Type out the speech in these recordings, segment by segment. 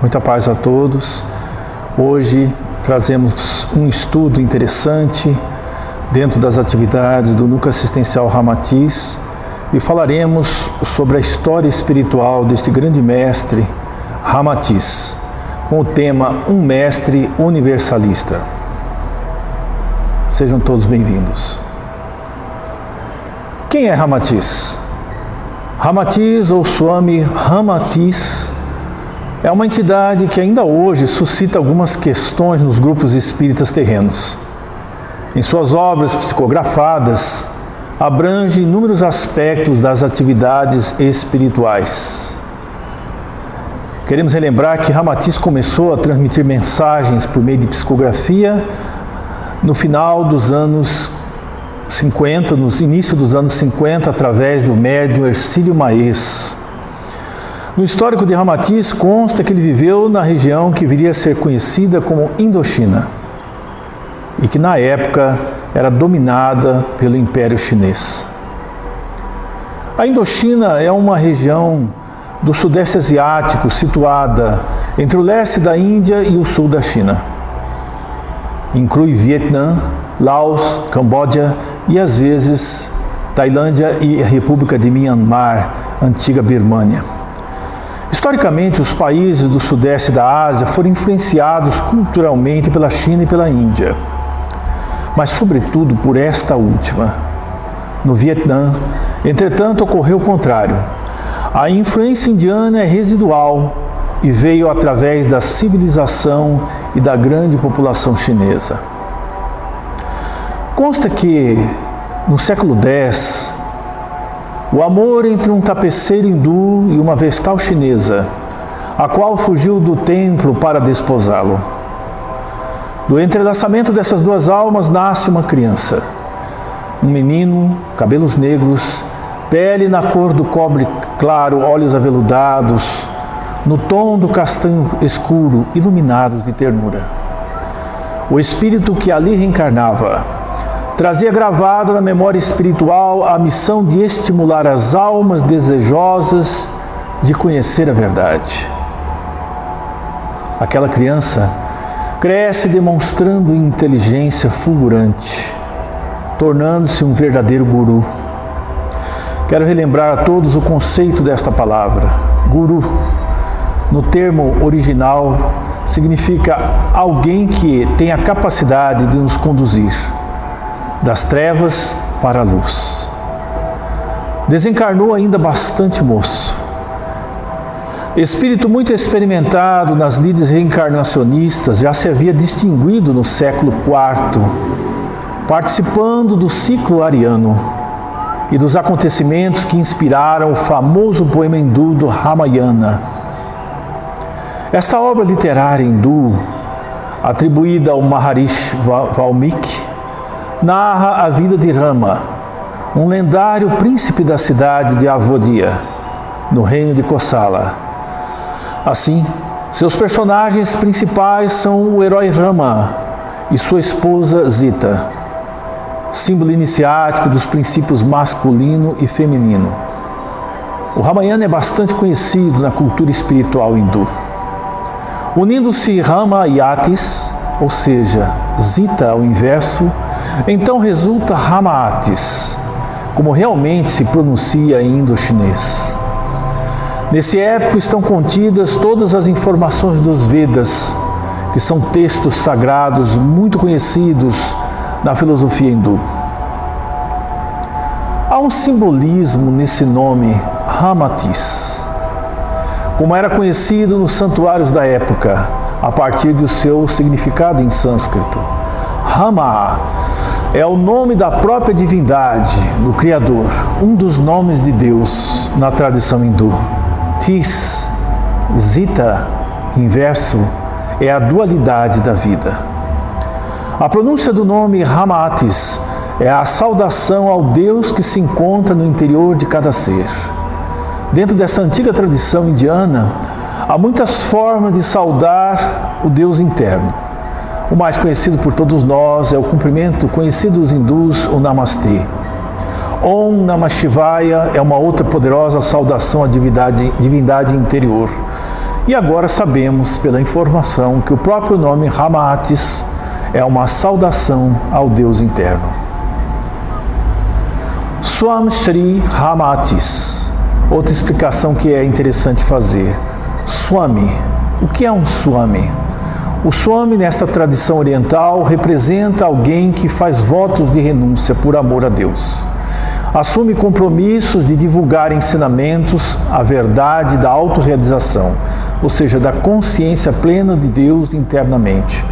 Muita paz a todos. Hoje trazemos um estudo interessante dentro das atividades do Núcleo Assistencial Ramatiz e falaremos sobre a história espiritual deste grande mestre Ramatiz, com o tema Um Mestre Universalista. Sejam todos bem-vindos. Quem é Ramatiz? Ramatiz ou Swami Ramatiz é uma entidade que ainda hoje suscita algumas questões nos grupos espíritas terrenos. Em suas obras psicografadas, abrange inúmeros aspectos das atividades espirituais. Queremos relembrar que Ramatiz começou a transmitir mensagens por meio de psicografia no final dos anos 50, no início dos anos 50, através do médium Hercílio Maes. No histórico de Ramatiz consta que ele viveu na região que viria a ser conhecida como Indochina e que na época era dominada pelo Império Chinês. A Indochina é uma região do Sudeste Asiático situada entre o leste da Índia e o sul da China. Inclui Vietnã, Laos, Camboja e às vezes Tailândia e a República de Myanmar, antiga Birmânia. Historicamente, os países do sudeste da Ásia foram influenciados culturalmente pela China e pela Índia, mas sobretudo por esta última. No Vietnã, entretanto, ocorreu o contrário. A influência indiana é residual e veio através da civilização e da grande população chinesa. Consta que, no século X, o amor entre um tapeceiro hindu e uma vestal chinesa, a qual fugiu do templo para desposá-lo. Do entrelaçamento dessas duas almas nasce uma criança. Um menino, cabelos negros, pele na cor do cobre claro, olhos aveludados, no tom do castanho escuro, iluminados de ternura. O espírito que ali reencarnava trazia gravada na memória espiritual a missão de estimular as almas desejosas de conhecer a verdade. Aquela criança cresce demonstrando inteligência fulgurante, tornando-se um verdadeiro guru. Quero relembrar a todos o conceito desta palavra. Guru, no termo original, significa alguém que tem a capacidade de nos conduzir das trevas para a luz. Desencarnou ainda bastante moço. Espírito muito experimentado nas lides reencarnacionistas, já se havia distinguido no século IV, participando do ciclo ariano e dos acontecimentos que inspiraram o famoso poema hindu do Ramayana. Esta obra literária hindu, atribuída ao Maharishi Valmiki, narra a vida de Rama, um lendário príncipe da cidade de Avodhya, no reino de Kosala. Assim, seus personagens principais são o herói Rama e sua esposa Sita, símbolo iniciático dos princípios masculino e feminino. O Ramayana é bastante conhecido na cultura espiritual hindu. Unindo-se Rama e Atis, ou seja, Sita ao inverso, então resulta Ramatis, como realmente se pronuncia em indo-chinês. Nesse épico estão contidas todas as informações dos Vedas, que são textos sagrados muito conhecidos na filosofia hindu. Há um simbolismo nesse nome Ramatiz, como era conhecido nos santuários da época, a partir do seu significado em sânscrito. Rama é o nome da própria divindade, do Criador, um dos nomes de Deus na tradição hindu. Tis, Sita, inverso, é a dualidade da vida. A pronúncia do nome Ramatis é a saudação ao Deus que se encontra no interior de cada ser. Dentro dessa antiga tradição indiana, há muitas formas de saudar o Deus interno. O mais conhecido por todos nós é o cumprimento conhecido dos hindus, o Namastê. Om Namah Shivaya é uma outra poderosa saudação à divindade interior. E agora sabemos, pela informação, que o próprio nome Ramatis é uma saudação ao Deus interno. Swam Shri Ramatis. Outra explicação que é interessante fazer. Swami. O que é um Swami? O Swami, nesta tradição oriental, representa alguém que faz votos de renúncia por amor a Deus. Assume compromissos de divulgar ensinamentos, a verdade da autorrealização, ou seja, da consciência plena de Deus internamente.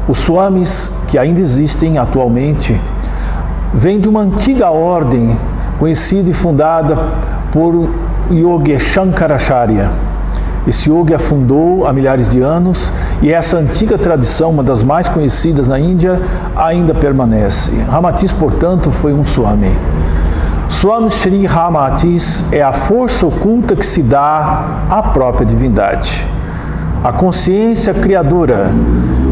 Os Swamis, que ainda existem atualmente, vêm de uma antiga ordem conhecida e fundada por Yogi Shankaracharya. Esse yogi a fundou há milhares de anos e essa antiga tradição, uma das mais conhecidas na Índia, ainda permanece. Ramatis, portanto, foi um Swami. Swam Shri Ramatis é a força oculta que se dá à própria divindade. A consciência criadora,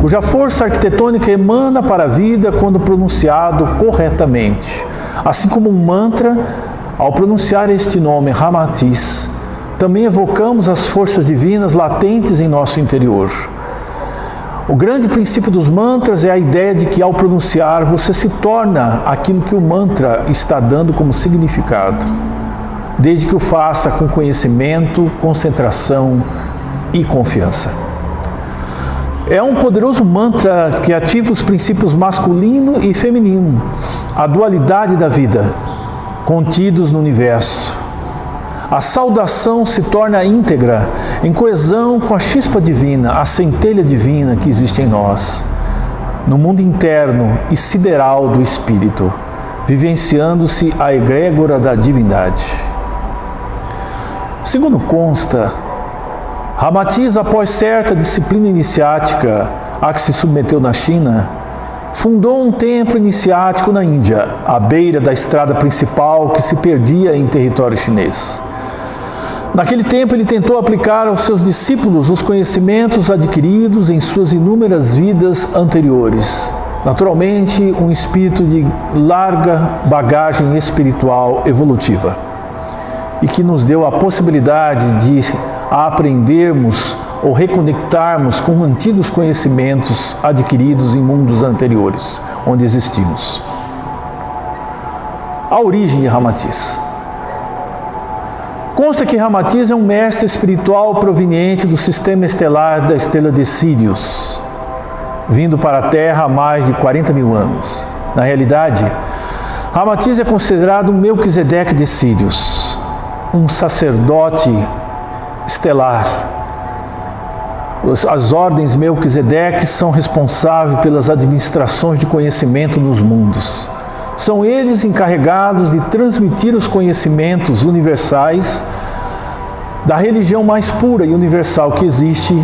cuja força arquitetônica emana para a vida quando pronunciado corretamente. Assim como um mantra, ao pronunciar este nome, Ramatis, também evocamos as forças divinas latentes em nosso interior. O grande princípio dos mantras é a ideia de que ao pronunciar você se torna aquilo que o mantra está dando como significado, desde que o faça com conhecimento, concentração e confiança. É um poderoso mantra que ativa os princípios masculino e feminino, a dualidade da vida, contidos no universo. A saudação se torna íntegra, em coesão com a chispa divina, a centelha divina que existe em nós, no mundo interno e sideral do espírito, vivenciando-se a egrégora da divindade. Segundo consta, Ramatis, após certa disciplina iniciática a que se submeteu na China, fundou um templo iniciático na Índia, à beira da estrada principal que se perdia em território chinês. Naquele tempo, ele tentou aplicar aos seus discípulos os conhecimentos adquiridos em suas inúmeras vidas anteriores. Naturalmente, um espírito de larga bagagem espiritual evolutiva e que nos deu a possibilidade de aprendermos ou reconectarmos com antigos conhecimentos adquiridos em mundos anteriores, onde existimos. A origem de Ramatis. Consta que Ramatis é um mestre espiritual proveniente do sistema estelar da estrela de Sírius, vindo para a Terra há mais de 40 mil anos. Na realidade, Ramatis é considerado um Melquisedeque de Sírius, um sacerdote estelar. As ordens Melquisedeques são responsáveis pelas administrações de conhecimento nos mundos. São eles encarregados de transmitir os conhecimentos universais da religião mais pura e universal que existe,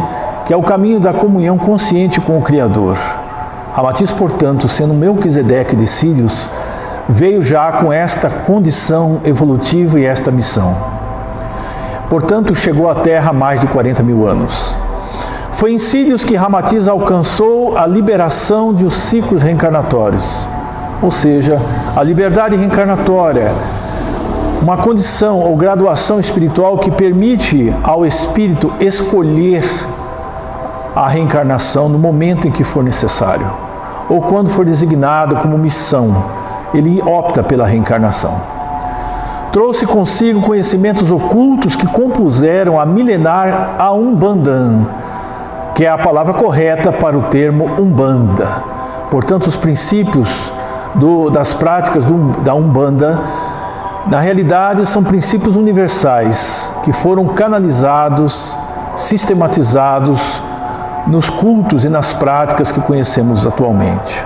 que é o caminho da comunhão consciente com o Criador. Ramatis, portanto, sendo Melquisedeque de Sírius, veio já com esta condição evolutiva e esta missão. Portanto, chegou à Terra há mais de 40 mil anos. Foi em Sírius que Ramatis alcançou a liberação de os ciclos reencarnatórios, ou seja, a liberdade reencarnatória, uma condição ou graduação espiritual que permite ao espírito escolher a reencarnação no momento em que for necessário, ou quando for designado como missão, ele opta pela reencarnação. Trouxe consigo conhecimentos ocultos que compuseram a milenar a Umbanda, que é a palavra correta para o termo Umbanda. Portanto, os princípios das práticas da Umbanda, na realidade, são princípios universais que foram canalizados, sistematizados nos cultos e nas práticas que conhecemos atualmente.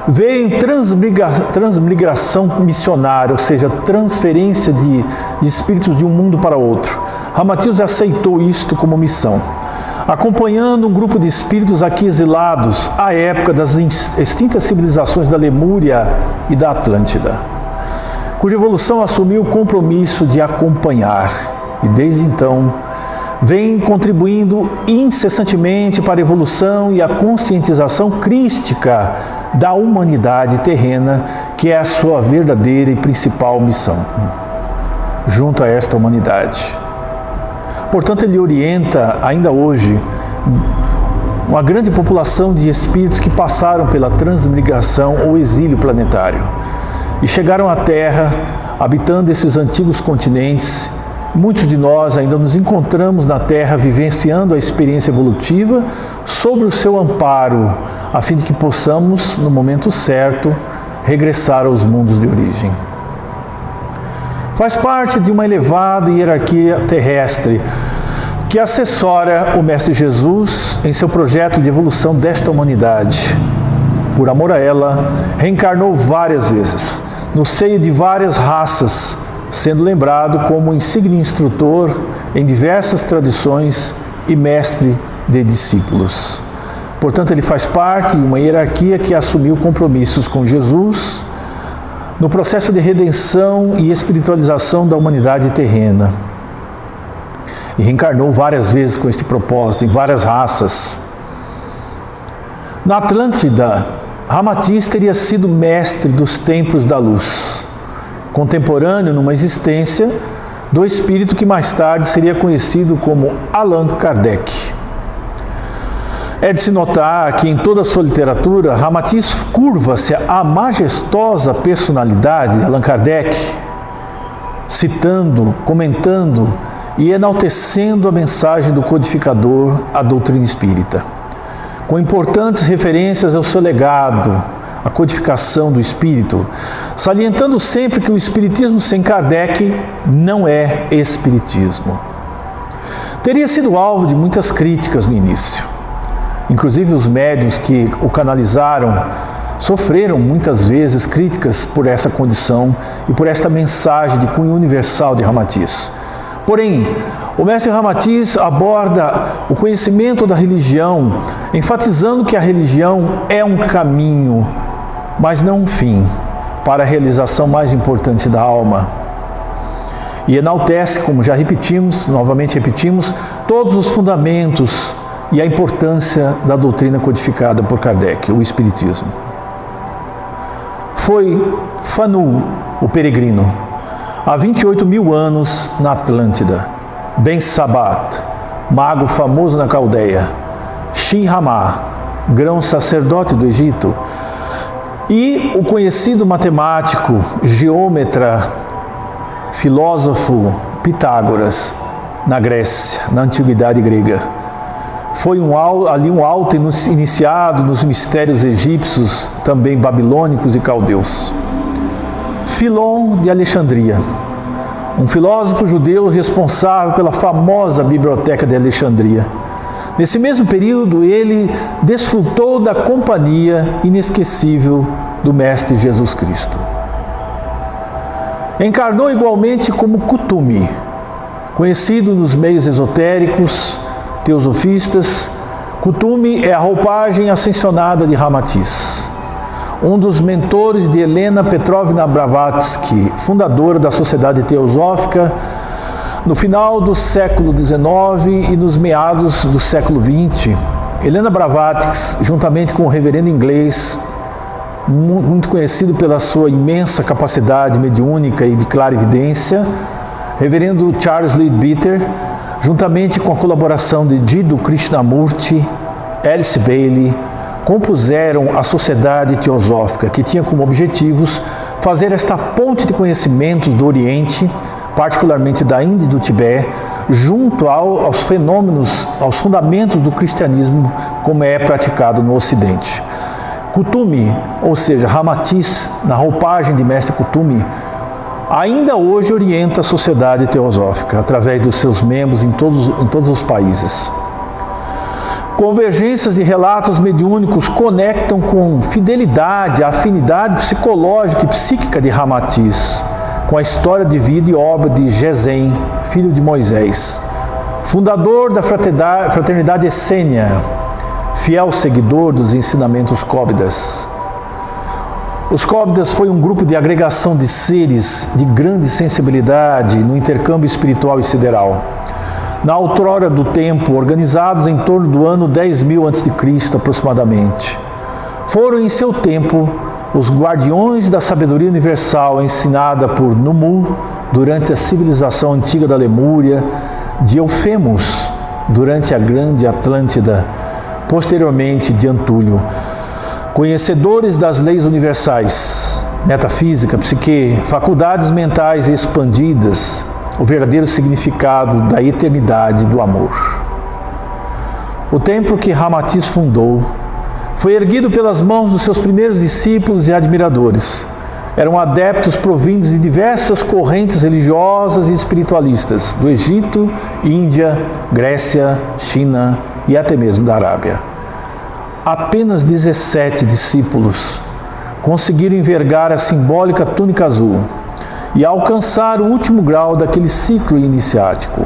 Veio em transmigração missionária, ou seja, transferência de espíritos de um mundo para outro. Ramatis aceitou isto como missão, acompanhando um grupo de espíritos aqui exilados à época das extintas civilizações da Lemúria e da Atlântida, cuja evolução assumiu o compromisso de acompanhar e desde então vem contribuindo incessantemente para a evolução e a conscientização crística da humanidade terrena, que é a sua verdadeira e principal missão, junto a esta humanidade. Portanto, ele orienta, ainda hoje, uma grande população de espíritos que passaram pela transmigração ou exílio planetário e chegaram à Terra, habitando esses antigos continentes. Muitos de nós ainda nos encontramos na Terra, vivenciando a experiência evolutiva sobre o seu amparo, a fim de que possamos, no momento certo, regressar aos mundos de origem. Faz parte de uma elevada hierarquia terrestre que assessora o Mestre Jesus em seu projeto de evolução desta humanidade. Por amor a ela, reencarnou várias vezes, no seio de várias raças, sendo lembrado como insigne instrutor em diversas tradições e mestre de discípulos. Portanto, ele faz parte de uma hierarquia que assumiu compromissos com Jesus no processo de redenção e espiritualização da humanidade terrena. E reencarnou várias vezes com este propósito, em várias raças. Na Atlântida, Ramatiz teria sido mestre dos templos da luz, contemporâneo numa existência do espírito que mais tarde seria conhecido como Allan Kardec. É de se notar que em toda a sua literatura, Ramatiz curva-se à majestosa personalidade de Allan Kardec, citando, comentando e enaltecendo a mensagem do codificador, a doutrina espírita, com importantes referências ao seu legado, a codificação do espírito, salientando sempre que o espiritismo sem Kardec não é espiritismo. Teria sido alvo de muitas críticas no início. Inclusive os médiuns que o canalizaram sofreram muitas vezes críticas por essa condição e por esta mensagem de cunho universal de Ramatiz. Porém, o mestre Ramatiz aborda o conhecimento da religião, enfatizando que a religião é um caminho, mas não um fim, para a realização mais importante da alma. E enaltece, como já repetimos, novamente repetimos, todos os fundamentos e a importância da doutrina codificada por Kardec, o Espiritismo. Foi Fanu, o peregrino, há 28 mil anos na Atlântida, Ben Sabat, mago famoso na Caldeia, Shin-Ramá, grão sacerdote do Egito, e o conhecido matemático, geômetra, filósofo Pitágoras, na Grécia, na Antiguidade Grega. Foi ali um alto iniciado nos mistérios egípcios, também babilônicos e caldeus. Filon de Alexandria, um filósofo judeu responsável pela famosa Biblioteca de Alexandria. Nesse mesmo período, ele desfrutou da companhia inesquecível do Mestre Jesus Cristo. Encarnou igualmente como Kutumi, conhecido nos meios esotéricos, teosofistas. Kutumi é a roupagem ascensionada de Ramatiz, um dos mentores de Helena Petrovna Blavatsky, fundadora da Sociedade Teosófica, no final do século XIX e nos meados do século XX. Helena Blavatsky, juntamente com o reverendo inglês, muito conhecido pela sua imensa capacidade mediúnica e de clarividência, reverendo Charles Leadbeater, juntamente com a colaboração de Jiddu Krishnamurti, Alice Bailey, compuseram a Sociedade Teosófica, que tinha como objetivos fazer esta ponte de conhecimentos do Oriente, particularmente da Índia e do Tibete, junto aos fenômenos, aos fundamentos do cristianismo, como é praticado no Ocidente. Kutumi, ou seja, Ramatiz, na roupagem de mestre Kutumi, ainda hoje orienta a Sociedade Teosófica, através dos seus membros em todos os países. Convergências de relatos mediúnicos conectam com fidelidade a afinidade psicológica e psíquica de Ramatiz, com a história de vida e obra de Gesem, filho de Moisés, fundador da Fraternidade Essênia, fiel seguidor dos ensinamentos Cóbidas. Os Cóbidas foi um grupo de agregação de seres de grande sensibilidade no intercâmbio espiritual e sideral. Na outrora do tempo, organizados em torno do ano 10.000 a.C. aproximadamente. Foram em seu tempo os guardiões da sabedoria universal ensinada por Numu durante a civilização antiga da Lemúria, de Eufemos durante a Grande Atlântida, posteriormente de Antúlio. Conhecedores das leis universais, metafísica, psique, faculdades mentais expandidas, o verdadeiro significado da eternidade do amor. O templo que Ramatiz fundou foi erguido pelas mãos dos seus primeiros discípulos e admiradores. Eram adeptos provindos de diversas correntes religiosas e espiritualistas do Egito, Índia, Grécia, China e até mesmo da Arábia. Apenas 17 discípulos conseguiram envergar a simbólica túnica azul e alcançar o último grau daquele ciclo iniciático.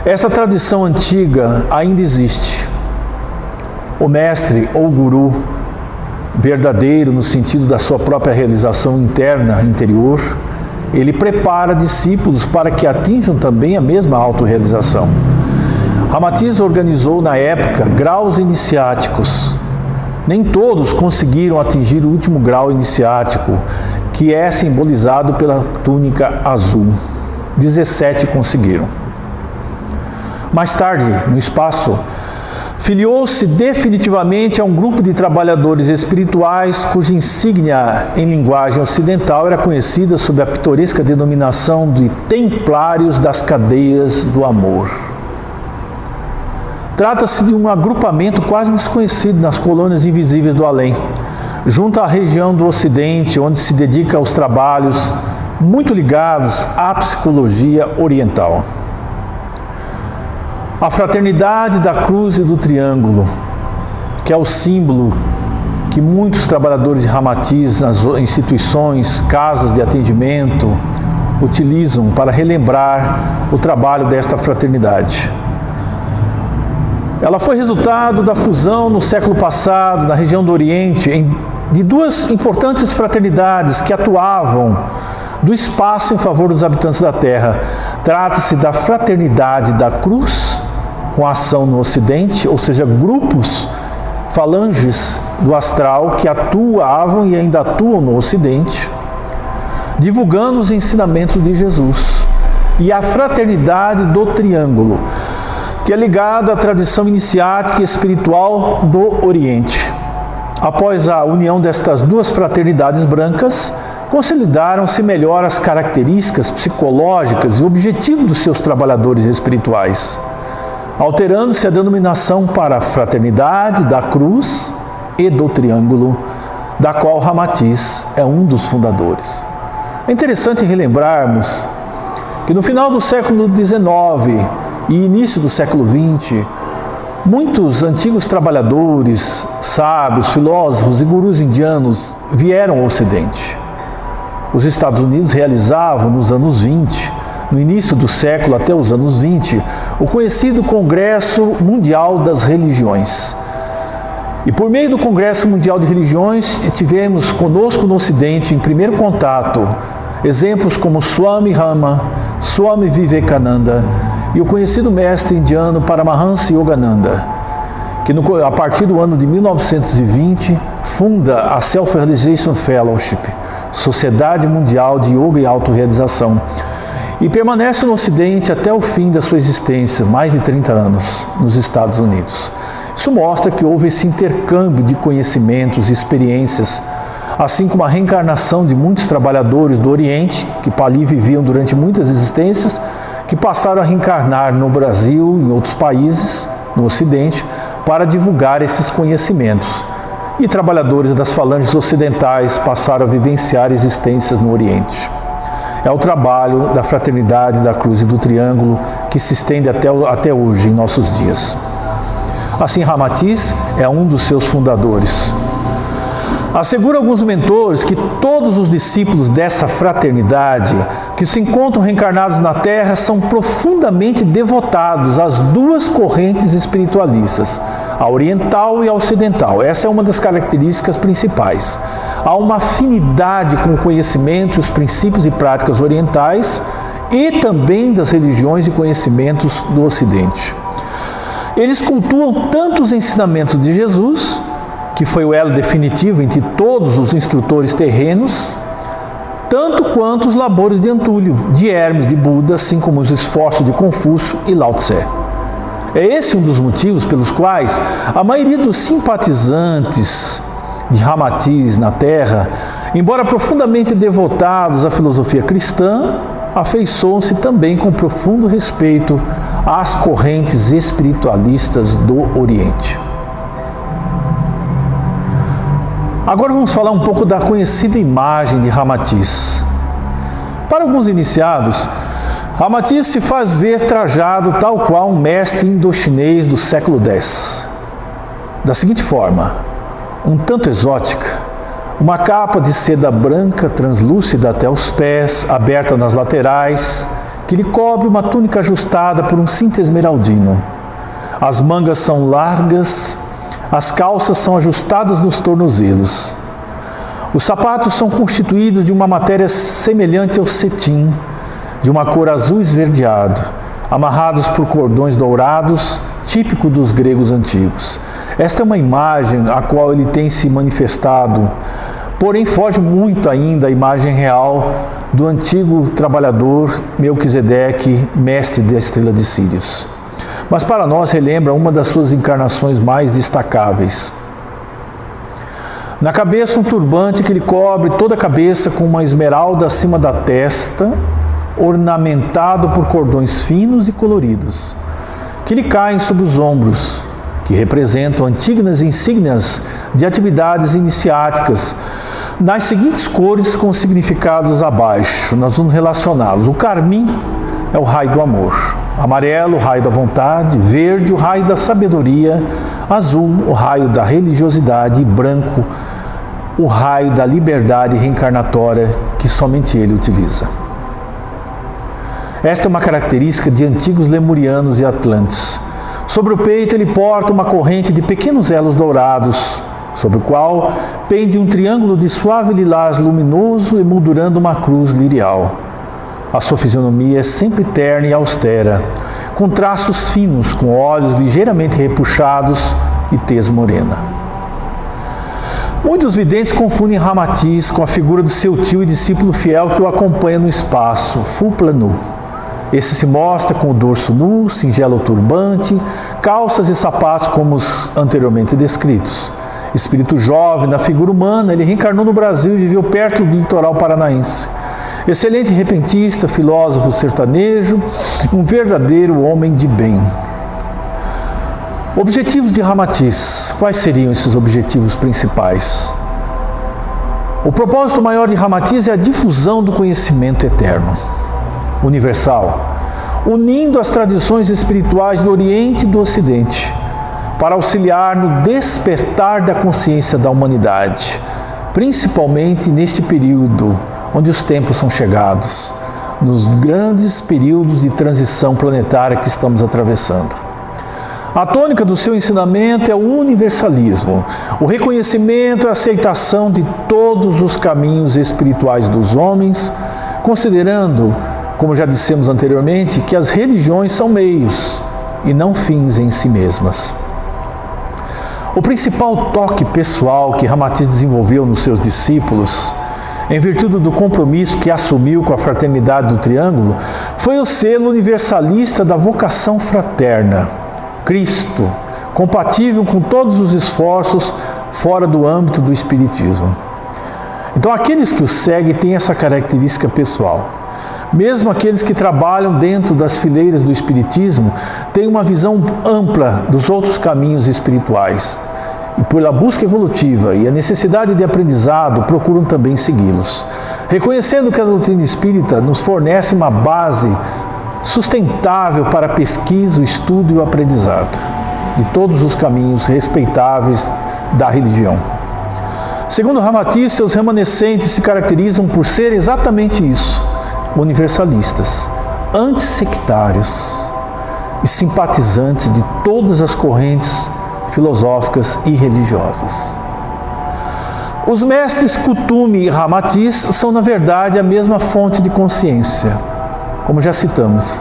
Essa tradição antiga ainda existe. O mestre ou guru verdadeiro no sentido da sua própria realização interna, interior, ele prepara discípulos para que atinjam também a mesma autorrealização. Ramatiz organizou na época graus iniciáticos. Nem todos conseguiram atingir o último grau iniciático, que é simbolizado pela túnica azul. 17 conseguiram. Mais tarde, no espaço, filiou-se definitivamente a um grupo de trabalhadores espirituais cuja insígnia em linguagem ocidental era conhecida sob a pitoresca denominação de Templários das Cadeias do Amor. Trata-se de um agrupamento quase desconhecido nas colônias invisíveis do além, junto à região do Ocidente, onde se dedica aos trabalhos muito ligados à psicologia oriental. A fraternidade da cruz e do triângulo, que é o símbolo que muitos trabalhadores de Ramatiz nas instituições, casas de atendimento, utilizam para relembrar o trabalho desta fraternidade. Ela foi resultado da fusão no século passado, na região do Oriente, de duas importantes fraternidades que atuavam do espaço em favor dos habitantes da Terra. Trata-se da Fraternidade da Cruz, com ação no Ocidente, ou seja, grupos, falanges do astral que atuavam e ainda atuam no Ocidente, divulgando os ensinamentos de Jesus. E a Fraternidade do Triângulo, que é ligada à tradição iniciática e espiritual do Oriente. Após a união destas duas fraternidades brancas, consolidaram-se melhor as características psicológicas e objetivos dos seus trabalhadores espirituais, alterando-se a denominação para a Fraternidade da Cruz e do Triângulo, da qual Ramatiz é um dos fundadores. É interessante relembrarmos que no final do século XIX e início do século XX, muitos antigos trabalhadores, sábios, filósofos e gurus indianos vieram ao Ocidente. Os Estados Unidos realizavam nos anos 20, no início do século até os anos 20, o conhecido Congresso Mundial das Religiões. E por meio do Congresso Mundial de Religiões, tivemos conosco no Ocidente, em primeiro contato, exemplos como Swami Rama, Swami Vivekananda e o conhecido mestre indiano Paramahansa Yogananda, que a partir do ano de 1920 funda a Self-Realization Fellowship, Sociedade Mundial de Yoga e Autorrealização, e permanece no Ocidente até o fim da sua existência, mais de 30 anos, nos Estados Unidos. Isso mostra que houve esse intercâmbio de conhecimentos e experiências, assim como a reencarnação de muitos trabalhadores do Oriente, que ali viviam durante muitas existências, que passaram a reencarnar no Brasil e em outros países, no Ocidente, para divulgar esses conhecimentos. E trabalhadores das falanges ocidentais passaram a vivenciar existências no Oriente. É o trabalho da Fraternidade da Cruz e do Triângulo que se estende até hoje, em nossos dias. Assim, Ramatiz é um dos seus fundadores. Assegura alguns mentores que todos os discípulos dessa fraternidade que se encontram reencarnados na Terra são profundamente devotados às duas correntes espiritualistas, a oriental e a ocidental. Essa é uma das características principais. Há uma afinidade com o conhecimento, os princípios e práticas orientais e também das religiões e conhecimentos do Ocidente. Eles cultuam tanto os ensinamentos de Jesus, que foi o elo definitivo entre todos os instrutores terrenos, tanto quanto os labores de Antúlio, de Hermes, de Buda, assim como os esforços de Confúcio e Lao Tse. É esse um dos motivos pelos quais a maioria dos simpatizantes de Ramatiz na Terra, embora profundamente devotados à filosofia cristã, afeiçoam-se também com profundo respeito às correntes espiritualistas do Oriente. Agora vamos falar um pouco da conhecida imagem de Ramatiz. Para alguns iniciados, Ramatiz se faz ver trajado tal qual um mestre indochinês do século X. Da seguinte forma, um tanto exótica, uma capa de seda branca translúcida até os pés, aberta nas laterais, que lhe cobre uma túnica ajustada por um cinto esmeraldino. As mangas são largas, as calças são ajustadas nos tornozelos. Os sapatos são constituídos de uma matéria semelhante ao cetim, de uma cor azul esverdeado, amarrados por cordões dourados, típico dos gregos antigos. Esta é uma imagem a qual ele tem se manifestado, porém foge muito ainda à imagem real do antigo trabalhador Melquisedeque, mestre da estrela de Sírios. Mas para nós relembra uma das suas encarnações mais destacáveis. Na cabeça um turbante que lhe cobre toda a cabeça com uma esmeralda acima da testa, ornamentado por cordões finos e coloridos, que lhe caem sobre os ombros, que representam antigas insígnias de atividades iniciáticas, nas seguintes cores com significados abaixo. Nós vamos relacioná-los. O carmim é o raio do amor, amarelo, o raio da vontade, verde, o raio da sabedoria, azul, o raio da religiosidade e branco, o raio da liberdade reencarnatória que somente ele utiliza. Esta é uma característica de antigos lemurianos e atlantes. Sobre o peito ele porta uma corrente de pequenos elos dourados, sobre o qual pende um triângulo de suave lilás luminoso emoldurando uma cruz lirial. A sua fisionomia é sempre terna e austera, com traços finos, com olhos ligeiramente repuxados e tez morena. Muitos videntes confundem Ramatiz com a figura do seu tio e discípulo fiel que o acompanha no espaço, Fuplanu. Esse se mostra com o dorso nu, singelo turbante, calças e sapatos como os anteriormente descritos. Espírito jovem da figura humana, ele reencarnou no Brasil e viveu perto do litoral paranaense. Excelente repentista, filósofo sertanejo, um verdadeiro homem de bem. Objetivos de Ramatiz. Quais seriam esses objetivos principais? O propósito maior de Ramatiz é a difusão do conhecimento eterno, universal, unindo as tradições espirituais do Oriente e do Ocidente, para auxiliar no despertar da consciência da humanidade, principalmente neste período onde os tempos são chegados, nos grandes períodos de transição planetária que estamos atravessando. A tônica do seu ensinamento é o universalismo, o reconhecimento e a aceitação de todos os caminhos espirituais dos homens, considerando, como já dissemos anteriormente, que as religiões são meios e não fins em si mesmas. O principal toque pessoal que Ramatiz desenvolveu nos seus discípulos, em virtude do compromisso que assumiu com a fraternidade do Triângulo, foi o selo universalista da vocação fraterna, Cristo, compatível com todos os esforços fora do âmbito do Espiritismo. Então, aqueles que o seguem têm essa característica pessoal. Mesmo aqueles que trabalham dentro das fileiras do Espiritismo têm uma visão ampla dos outros caminhos espirituais e, pela busca evolutiva e a necessidade de aprendizado, procuram também segui-los, reconhecendo que a doutrina espírita nos fornece uma base sustentável para a pesquisa, o estudo e o aprendizado de todos os caminhos respeitáveis da religião. Segundo Ramatiz, seus remanescentes se caracterizam por ser exatamente isso: universalistas, antissectários e simpatizantes de todas as correntes filosóficas e religiosas. Os mestres Kuthumi e Ramatiz são, na verdade, a mesma fonte de consciência, como já citamos.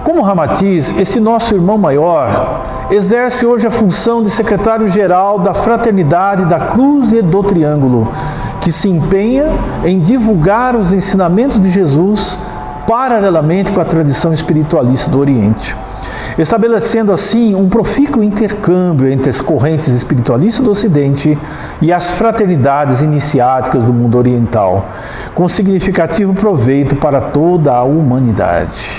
Como Ramatiz, esse nosso irmão maior exerce hoje a função de secretário-geral da Fraternidade da Cruz e do Triângulo, que se empenha em divulgar os ensinamentos de Jesus paralelamente com a tradição espiritualista do Oriente, estabelecendo assim um profícuo intercâmbio entre as correntes espiritualistas do Ocidente e as fraternidades iniciáticas do mundo oriental, com significativo proveito para toda a humanidade.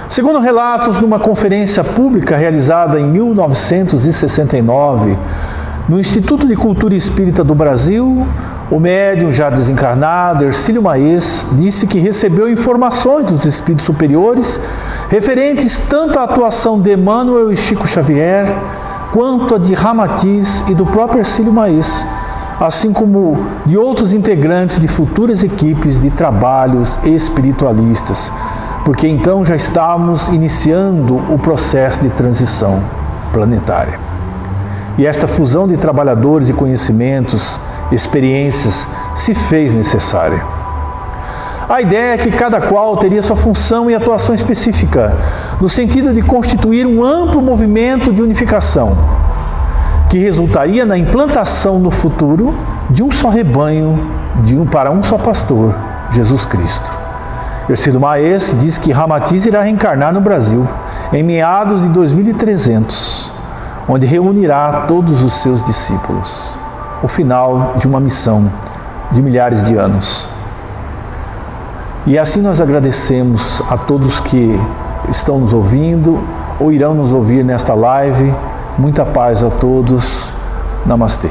Segundo relatos numa conferência pública realizada em 1969, no Instituto de Cultura Espírita do Brasil, o médium já desencarnado, Hercílio Maes, disse que recebeu informações dos espíritos superiores referentes tanto à atuação de Emmanuel e Chico Xavier, quanto a de Ramatiz e do próprio Hercílio Maes, assim como de outros integrantes de futuras equipes de trabalhos espiritualistas, porque então já estávamos iniciando o processo de transição planetária. E esta fusão de trabalhadores e conhecimentos, experiências, se fez necessária. A ideia é que cada qual teria sua função e atuação específica, no sentido de constituir um amplo movimento de unificação, que resultaria na implantação no futuro de um só rebanho, para um só pastor, Jesus Cristo. Hercílio Maes diz que Ramatiz irá reencarnar no Brasil, em meados de 2300, onde reunirá todos os seus discípulos. O final de uma missão de milhares de anos. E assim nós agradecemos a todos que estão nos ouvindo ou irão nos ouvir nesta live. Muita paz a todos. Namastê.